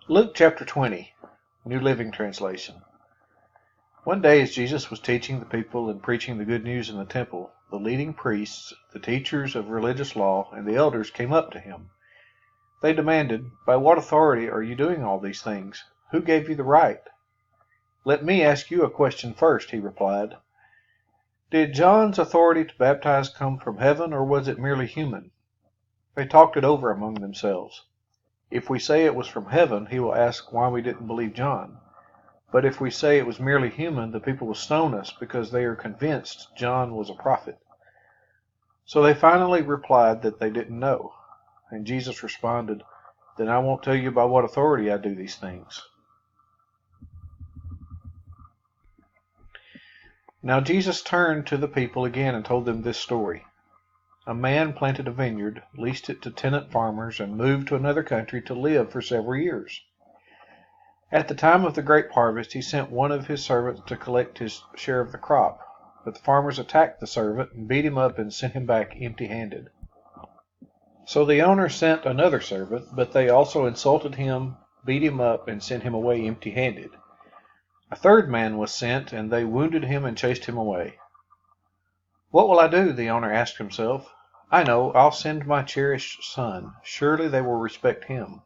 Luke chapter 20, New Living Translation. One day as Jesus was teaching the people and preaching the good news in the temple, the leading priests, the teachers of religious law, and the elders came up to him. They demanded, "By what authority are you doing all these things? Who gave you the right?" "Let me ask you a question first," he replied. "Did John's authority to baptize come from heaven, or was it merely human?" They talked it over among themselves. If we say it was from heaven, he will ask why we didn't believe John. But if we say it was merely human, the people will stone us because they are convinced John was a prophet. So they finally replied that they didn't know. And Jesus responded, "Then I won't tell you by what authority I do these things." Now Jesus turned to the people again and told them this story. A man planted a vineyard, leased it to tenant farmers, and moved to another country to live for several years. At the time of the grape harvest, he sent one of his servants to collect his share of the crop. But the farmers attacked the servant and beat him up and sent him back empty-handed. So the owner sent another servant, but they also insulted him, beat him up, and sent him away empty-handed. A third man was sent, and they wounded him and chased him away. "What will I do?" the owner asked himself. "I know, I'll send my cherished son. Surely they will respect him."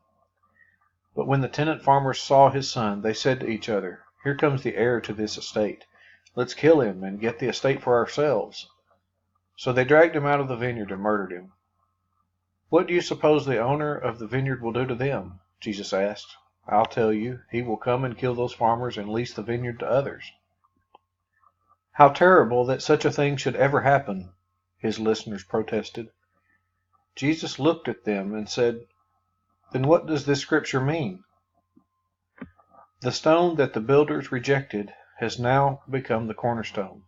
But when the tenant farmers saw his son, they said to each other, "Here comes the heir to this estate. Let's kill him and get the estate for ourselves." So they dragged him out of the vineyard and murdered him. "What do you suppose the owner of the vineyard will do to them?" Jesus asked. "I'll tell you. He will come and kill those farmers and lease the vineyard to others." "How terrible that such a thing should ever happen," his listeners protested. Jesus looked at them and said, "Then what does this scripture mean? The stone that the builders rejected has now become the cornerstone.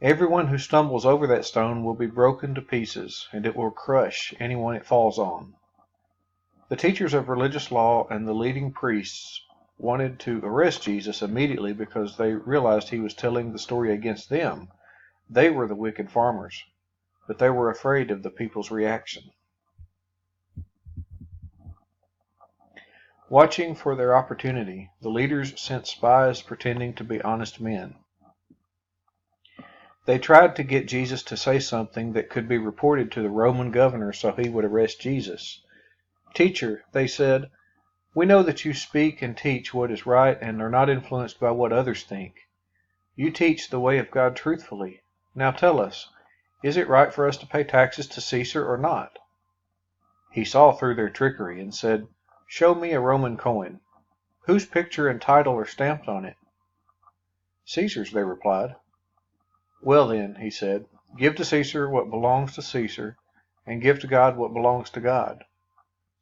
Everyone who stumbles over that stone will be broken to pieces, and it will crush anyone it falls on." The teachers of religious law and the leading priests wanted to arrest Jesus immediately because they realized he was telling the story against them. They were the wicked farmers, but they were afraid of the people's reaction. Watching for their opportunity, the leaders sent spies pretending to be honest men. They tried to get Jesus to say something that could be reported to the Roman governor so he would arrest Jesus. "Teacher," they said, "we know that you speak and teach what is right and are not influenced by what others think. You teach the way of God truthfully. Now tell us, is it right for us to pay taxes to Caesar or not?" He saw through their trickery and said, "Show me a Roman coin. Whose picture and title are stamped on it?" "Caesar's," they replied. "Well then," he said, "give to Caesar what belongs to Caesar, and give to God what belongs to God."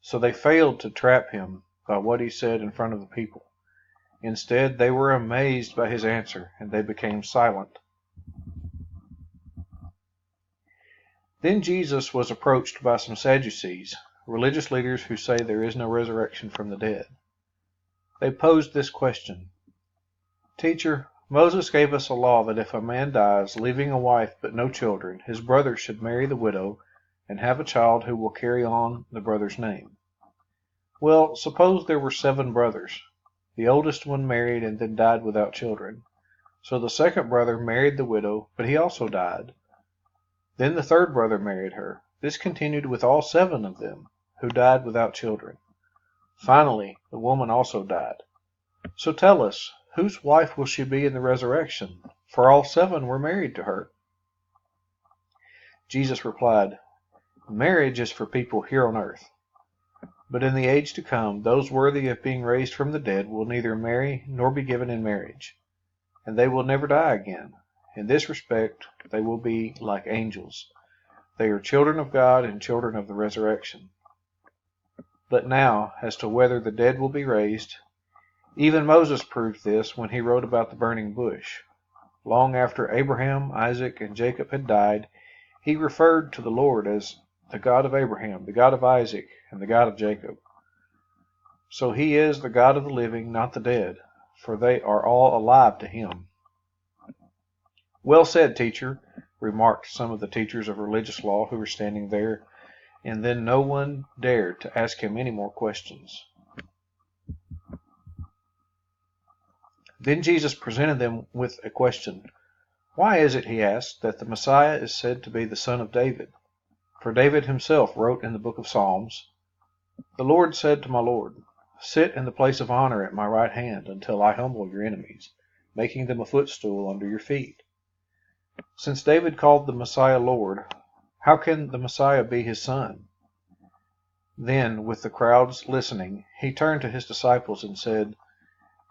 So they failed to trap him by what he said in front of the people. Instead, they were amazed by his answer, and they became silent. Then Jesus was approached by some Sadducees, religious leaders who say there is no resurrection from the dead. They posed this question: "Teacher, Moses gave us a law that if a man dies, leaving a wife but no children, his brother should marry the widow and have a child who will carry on the brother's name. Well, suppose there were 7 brothers. The oldest one married and then died without children. So the second brother married the widow, but he also died. Then the third brother married her. This continued with all 7 of them, who died without children. Finally, the woman also died. So tell us, whose wife will she be in the resurrection? For all 7 were married to her." Jesus replied, "Marriage is for people here on earth. But in the age to come, those worthy of being raised from the dead will neither marry nor be given in marriage, and they will never die again. In this respect, they will be like angels. They are children of God and children of the resurrection. But now, as to whether the dead will be raised, even Moses proved this when he wrote about the burning bush. Long after Abraham, Isaac, and Jacob had died, he referred to the Lord as the God of Abraham, the God of Isaac, and the God of Jacob. So he is the God of the living, not the dead, for they are all alive to him." "Well said, teacher," remarked some of the teachers of religious law who were standing there, and then no one dared to ask him any more questions. Then Jesus presented them with a question. Why is it, he asked, that the Messiah is said to be the son of David? For David himself wrote in the book of Psalms, "The Lord said to my Lord, sit in the place of honor at my right hand until I humble your enemies, making them a footstool under your feet." Since David called the Messiah Lord, how can the Messiah be his son? Then, with the crowds listening, he turned to his disciples and said,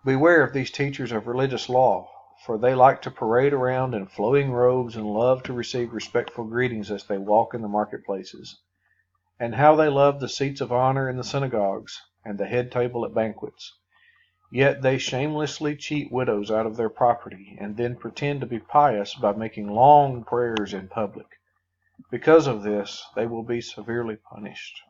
"Beware of these teachers of religious law, for they like to parade around in flowing robes and love to receive respectful greetings as they walk in the marketplaces. And how they love the seats of honor in the synagogues and the head table at banquets. Yet they shamelessly cheat widows out of their property, and then pretend to be pious by making long prayers in public. Because of this, they will be severely punished."